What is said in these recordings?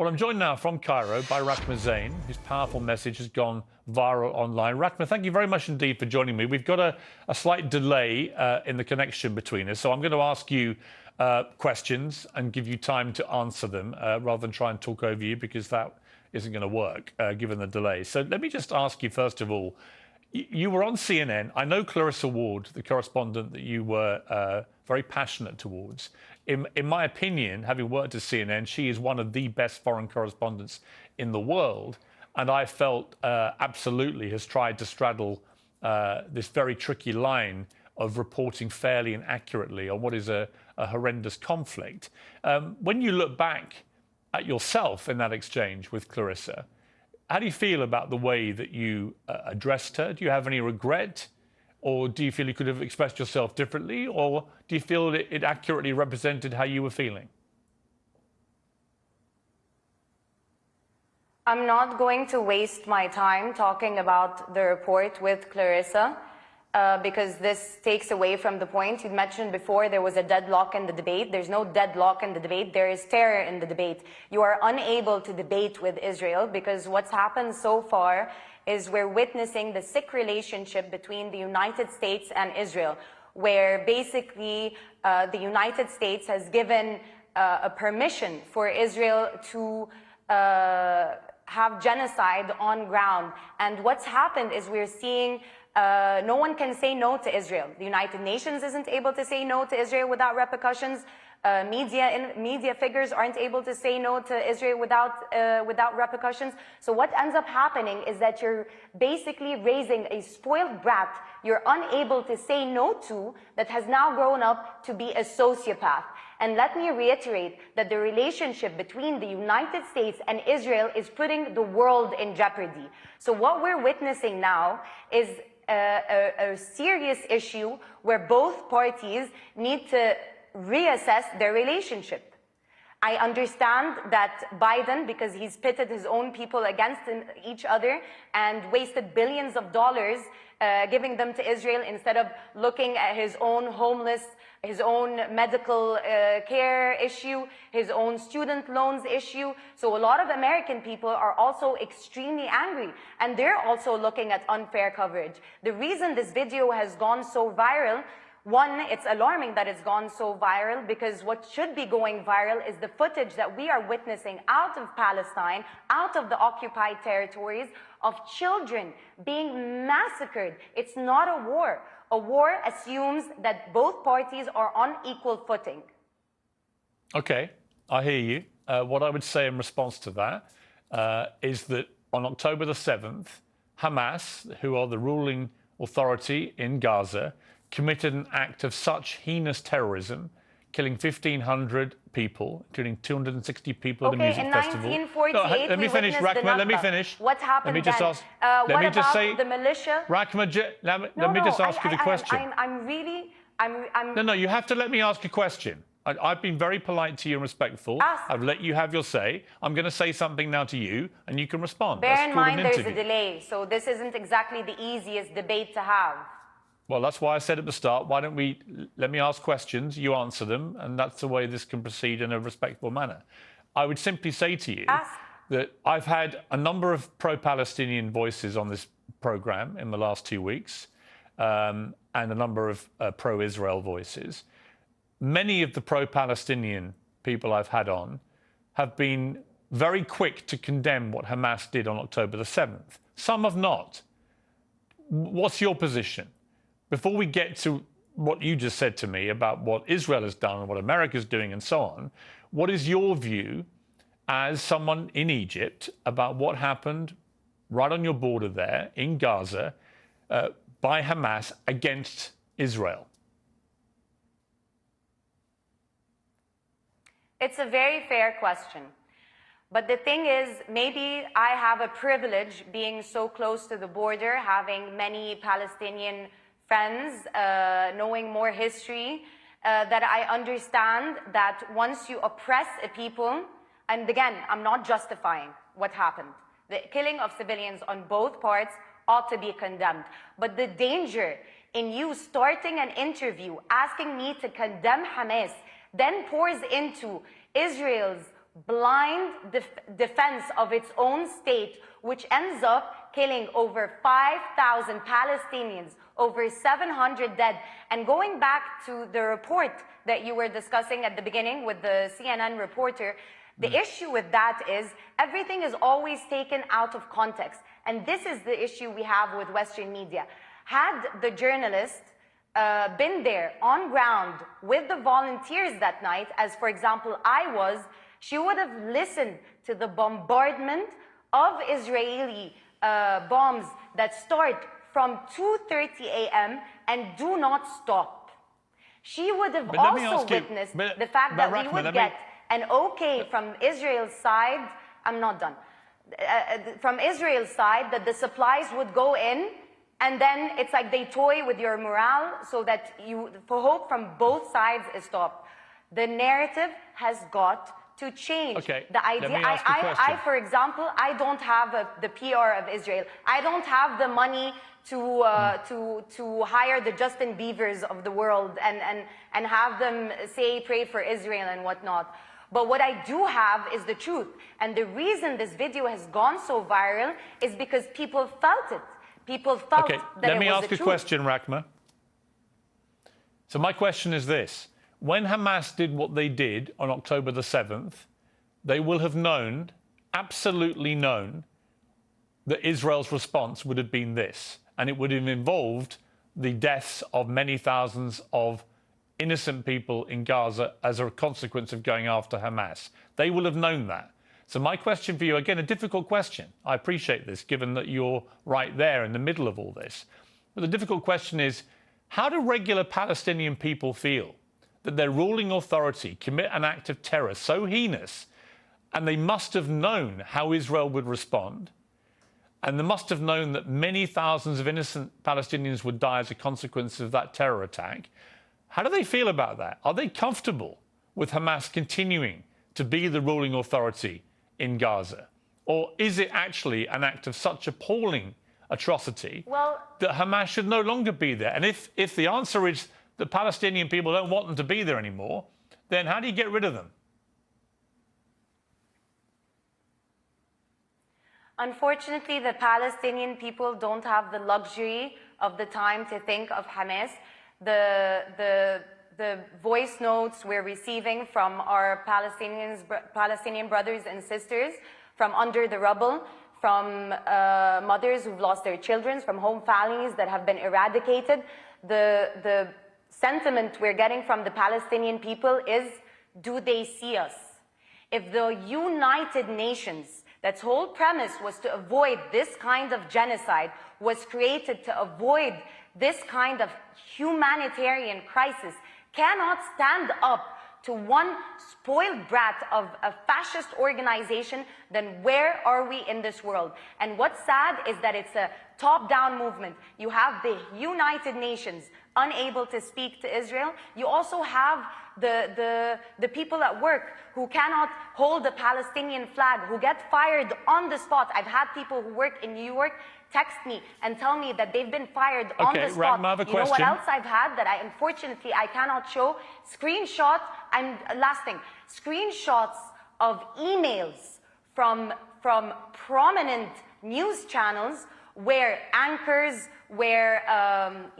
Well, I'm joined now from Cairo by Rahma Zein, whose powerful message has gone viral online. Rahma, thank you very much indeed for joining me. We've got a slight delay in the connection between us, so I'm going to ask you questions and give you time to answer them rather than try and talk over you, because that isn't going to work given the delay. So let me just ask you, first of all, you were on CNN. I know Clarissa Ward, the correspondent that you were very passionate towards. In my opinion, having worked at CNN, she is one of the best foreign correspondents in the world. And I felt absolutely has tried to straddle this very tricky line of reporting fairly and accurately on what is a horrendous conflict. When you look back at yourself in that exchange with Clarissa, how do you feel about the way that you addressed her? Do you have any regret? Or do you feel you could have expressed yourself differently? Or do you feel that it accurately represented how you were feeling? I'm not going to waste my time talking about the report with Clarissa because this takes away from the point. You mentioned before there was a deadlock in the debate. There's no deadlock in the debate. There is terror in the debate. You are unable to debate with Israel because what's happened so far is we're witnessing the sick relationship between the United States and Israel, where basically the United States has given a permission for Israel to have genocide on ground. And what's happened is we're seeing no one can say no to Israel. The United Nations isn't able to say no to Israel without repercussions. Media figures aren't able to say no to Israel without repercussions. So what ends up happening is that you're basically raising a spoiled brat you're unable to say no to, that has now grown up to be a sociopath. And let me reiterate that the relationship between the United States and Israel is putting the world in jeopardy. So what we're witnessing now is a serious issue where both parties need to reassess their relationship. I understand that Biden, because he's pitted his own people against each other and wasted billions of dollars giving them to Israel instead of looking at his own homeless, his own medical care issue, his own student loans issue. So a lot of American people are also extremely angry, and they're also looking at unfair coverage. The reason this video has gone so viral, one, it's alarming that it's gone so viral, because what should be going viral is the footage that we are witnessing out of Palestine, out of the occupied territories, of children being massacred. It's not a war. A war assumes that both parties are on equal footing. Okay, I hear you. What I would say in response to that is that on October the 7th, Hamas, who are the ruling authority in Gaza, committed an act of such heinous terrorism, killing 1,500 people, including 260 people at a music festival. In 1948, let me finish, Rahma. Let me finish. What happened let me just then? ask, what about the militia? Rahma, let me just ask you the question. No, you have to let me ask a question. I've been very polite to you and respectful. I've let you have your say. I'm going to say something now to you, and you can respond. Bear in mind there's a delay, so this isn't exactly the easiest debate to have. Well, that's why I said at the start, why don't we let me ask questions, you answer them, and that's the way this can proceed in a respectful manner. I would simply say to you that I've had a number of pro-Palestinian voices on this program in the last 2 weeks, and a number of pro-Israel voices. Many of the pro-Palestinian people I've had on have been very quick to condemn what Hamas did on October the 7th. Some have not. What's your position? Before we get to what you just said to me about what Israel has done and what America's doing and so on, what is your view as someone in Egypt about what happened right on your border there in Gaza by Hamas against Israel? It's a very fair question. But the thing is, maybe I have a privilege being so close to the border, having many Palestinian friends, knowing more history, that I understand that once you oppress a people, and again, I'm not justifying what happened. The killing of civilians on both parts ought to be condemned. But the danger in you starting an interview asking me to condemn Hamas, then pours into Israel's blind defense of its own state, which ends up killing over 5,000 Palestinians, over 700 dead. And going back to the report that you were discussing at the beginning with the CNN reporter, the issue with that is everything is always taken out of context. And this is the issue we have with Western media. Had the journalist been there on ground with the volunteers that night, as for example I was, she would have listened to the bombardment of Israeli bombs that start from 2:30 a.m. and do not stop. She would have also witnessed the fact that we would get an okay from Israel's side. I'm not done. From Israel's side, that the supplies would go in, and then it's like they toy with your morale so that for hope from both sides is stopped. The narrative has got to change. Okay, the idea. I, for example, I don't have the PR of Israel. I don't have the money to hire the Justin Biebers of the world and have them say pray for Israel and whatnot. But what I do have is the truth. And the reason this video has gone so viral is because people felt it. People felt that it was the truth. Let me ask a question, Rahma. So my question is this. When Hamas did what they did on October the 7th, they will have known, absolutely known, that Israel's response would have been this. And it would have involved the deaths of many thousands of innocent people in Gaza as a consequence of going after Hamas. They will have known that. So my question for you, again, a difficult question. I appreciate this, given that you're right there in the middle of all this. But the difficult question is, how do regular Palestinian people feel that their ruling authority commit an act of terror so heinous, and they must have known how Israel would respond, and they must have known that many thousands of innocent Palestinians would die as a consequence of that terror attack? How do they feel about that? Are they comfortable with Hamas continuing to be the ruling authority in Gaza? Or is it actually an act of such appalling atrocity that Hamas should no longer be there? And if the answer is the Palestinian people don't want them to be there anymore, then how do you get rid of them? Unfortunately, the Palestinian people don't have the luxury of the time to think of Hamas. The voice notes we're receiving from our Palestinian brothers and sisters from under the rubble, from mothers who've lost their children, from home families that have been eradicated. The sentiment we're getting from the Palestinian people is, do they see us? If the United Nations, that's whole premise was to avoid this kind of genocide, was created to avoid this kind of humanitarian crisis, cannot stand up to one spoiled brat of a fascist organization, then where are we in this world? And what's sad is that it's a top-down movement. You have the United Nations unable to speak to Israel. You also have the people at work who cannot hold the Palestinian flag, who get fired on the spot. I've had people who work in New York text me and tell me that they've been fired on the spot. Rahma, I have a you know question. what else I've had that unfortunately I cannot show? Screenshots, and last thing, screenshots of emails from prominent news channels where anchors, where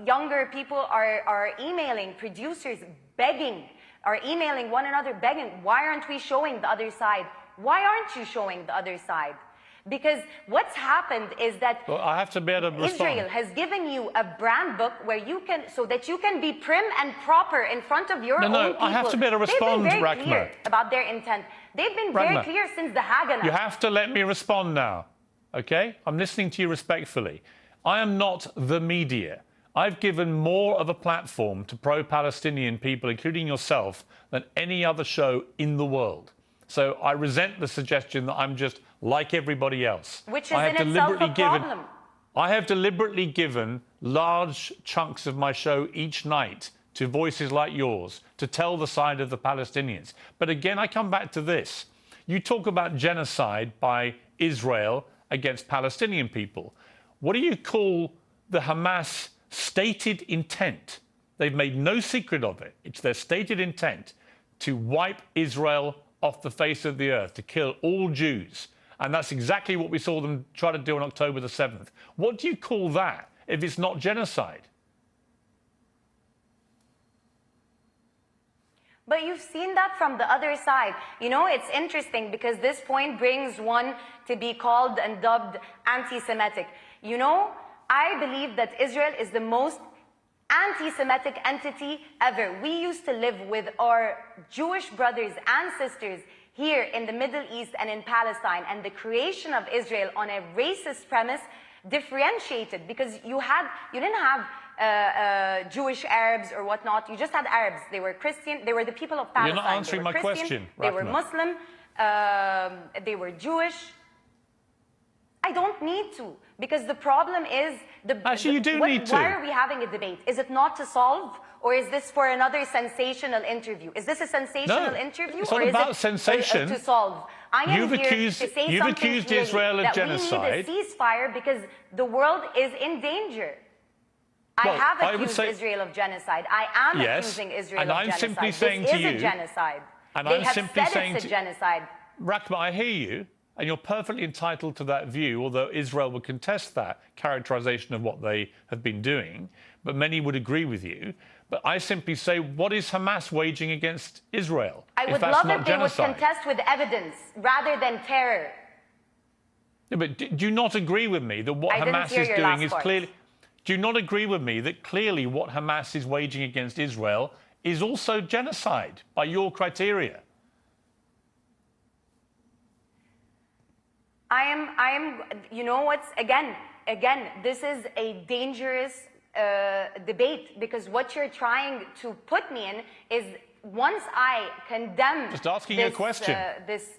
younger people are emailing producers, begging, are emailing one another, begging, why aren't we showing the other side? Why aren't you showing the other side? Because what's happened is that I have to be able to respond. Israel has given you a brand book where you can, so that you can be prim and proper in front of your own people. I have to be able to respond, They've been very Rahma. clear about their intent. They've been very clear since the Haganah. You have to let me respond now, okay? I'm listening to you respectfully. I am not the media. I've given more of a platform to pro-Palestinian people, including yourself, than any other show in the world. So I resent the suggestion that I'm just like everybody else. Which is in itself a problem. I have deliberately given large chunks of my show each night to voices like yours to tell the side of the Palestinians. But again, I come back to this. You talk about genocide by Israel against Palestinian people. What do you call the Hamas stated intent? They've made no secret of it. It's their stated intent to wipe Israel off the face of the earth, to kill all Jews. And that's exactly what we saw them try to do on October the 7th. What do you call that if it's not genocide? But you've seen that from the other side. You know, it's interesting because this point brings one to be called and dubbed anti-Semitic. You know, I believe that Israel is the most anti-Semitic entity ever. We used to live with our Jewish brothers and sisters here in the Middle East and in Palestine, and the creation of Israel on a racist premise differentiated, because you didn't have Jewish Arabs or whatnot. You just had Arabs. They were Christian. They were the people of Palestine. You're not answering my question, They were Muslim. They were Jewish. I don't need to, because the problem is Actually, you do need to. Why are we having a debate? Is it not to solve, or is this for another sensational interview? Is this a sensational interview, it's or not is about it sensation. To solve? I am You've here accused, to say you've something accused clearly, Israel of that genocide. we need a ceasefire because the world is in danger. I have accused Israel of genocide. I am accusing Israel of genocide. And I'm simply saying to you, this is a genocide. And they I'm have simply said saying it's a genocide. Rahma, I hear you, and you're perfectly entitled to that view, although Israel would contest that characterization of what they have been doing, but many would agree with you. But I simply say, what is Hamas waging against Israel? I would love if they would contest with evidence rather than terror. Yeah, but do you not agree with me that what Hamas is doing is clearly... Do you not agree with me that clearly what Hamas is waging against Israel is also genocide by your criteria? I am, you know what's, again, this is a dangerous debate, because what you're trying to put me in is, once I condemn... Just asking you a question.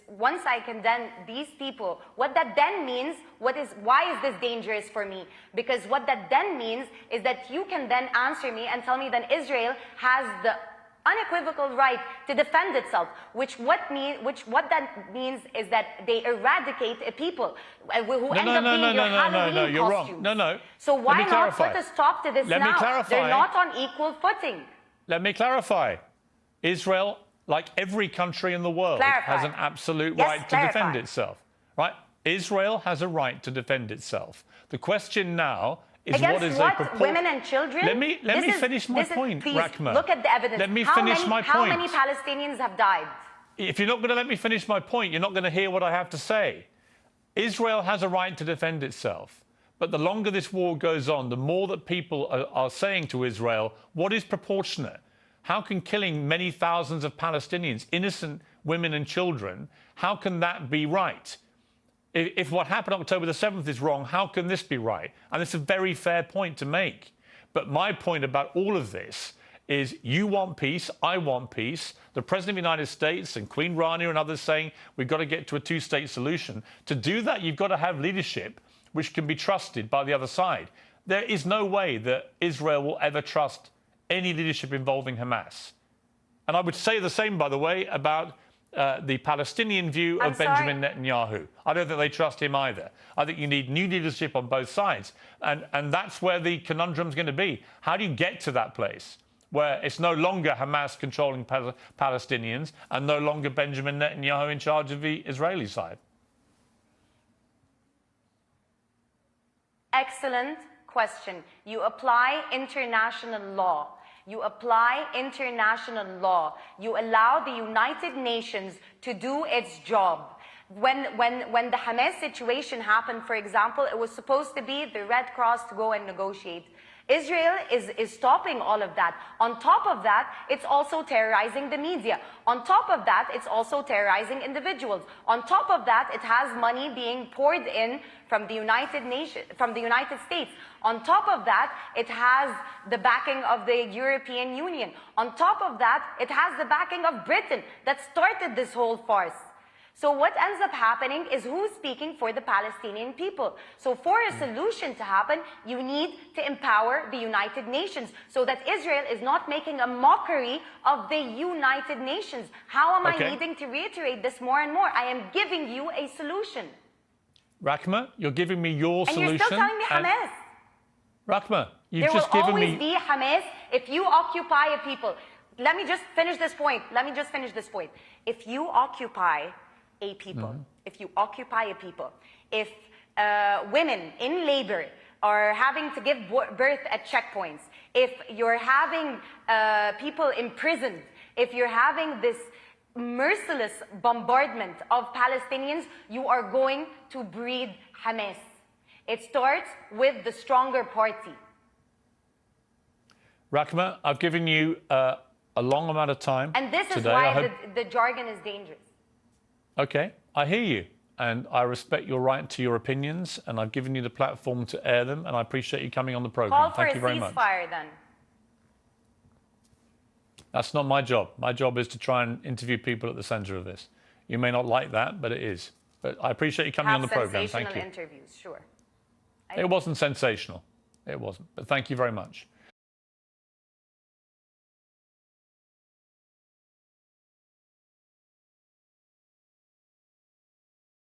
Once I condemn these people, what that then means, why is this dangerous for me? Because what that then means is that you can then answer me and tell me that Israel has the unequivocal right to defend itself, what that means is that they eradicate a people who end up being your Halloween you're costumes. wrong. No. So why not put a stop to this now? Let me clarify. They're not on equal footing. Let me clarify. Israel, like every country in the world, has an absolute right to defend itself. Right? Israel has a right to defend itself. The question now is against women and children? Let me finish my point, Rahma. Look at the evidence. Let me finish my point. How many Palestinians have died? If you're not going to let me finish my point, you're not going to hear what I have to say. Israel has a right to defend itself. But the longer this war goes on, the more that people are saying to Israel, what is proportionate? How can killing many thousands of Palestinians, innocent women and children, how can that be right? If what happened on October the 7th is wrong, how can this be right? And it's a very fair point to make. But my point about all of this is, you want peace, I want peace. The President of the United States and Queen Rania and others saying we've got to get to a two-state solution. To do that, you've got to have leadership which can be trusted by the other side. There is no way that Israel will ever trust any leadership involving Hamas. And I would say the same, by the way, about the Palestinian view of Benjamin Netanyahu. I don't think they trust him either. I think you need new leadership on both sides. And that's where the conundrum is going to be. How do you get to that place where it's no longer Hamas controlling Palestinians and no longer Benjamin Netanyahu in charge of the Israeli side? Excellent question. You apply international law. You apply international law. You allow the United Nations to do its job. When the Hamas situation happened, for example, it was supposed to be the Red Cross to go and negotiate. Israel is stopping all of that. On top of that, it's also terrorizing the media. On top of that, it's also terrorizing individuals. On top of that, it has money being poured in from the United States. On top of that, it has the backing of the European Union. On top of that, it has the backing of Britain that started this whole farce. So what ends up happening is, who's speaking for the Palestinian people? So for a solution to happen, you need to empower the United Nations so that Israel is not making a mockery of the United Nations. How am I needing to reiterate this more and more? I am giving you a solution. Rahma, you're giving me your solution. And you're still telling me Hamas. Rahma, you've just given me... There will always be Hamas if you occupy a people. let me just finish this point. If you occupy a people, if women in labor are having to give birth at checkpoints, if you're having people imprisoned, if you're having this merciless bombardment of Palestinians, you are going to breed Hamas. It starts with the stronger party. Rahma, I've given you a long amount of time. And this is today. why the jargon is dangerous. Okay, I hear you. And I respect your right to your opinions. And I've given you the platform to air them. And I appreciate you coming on the program. Thank you very much. Call for a ceasefire then. That's not my job. My job is to try and interview people at the center of this. You may not like that, but it is. But I appreciate you coming on the program. Thank you. Interviews, sure. It wasn't sensational. It wasn't. But thank you very much.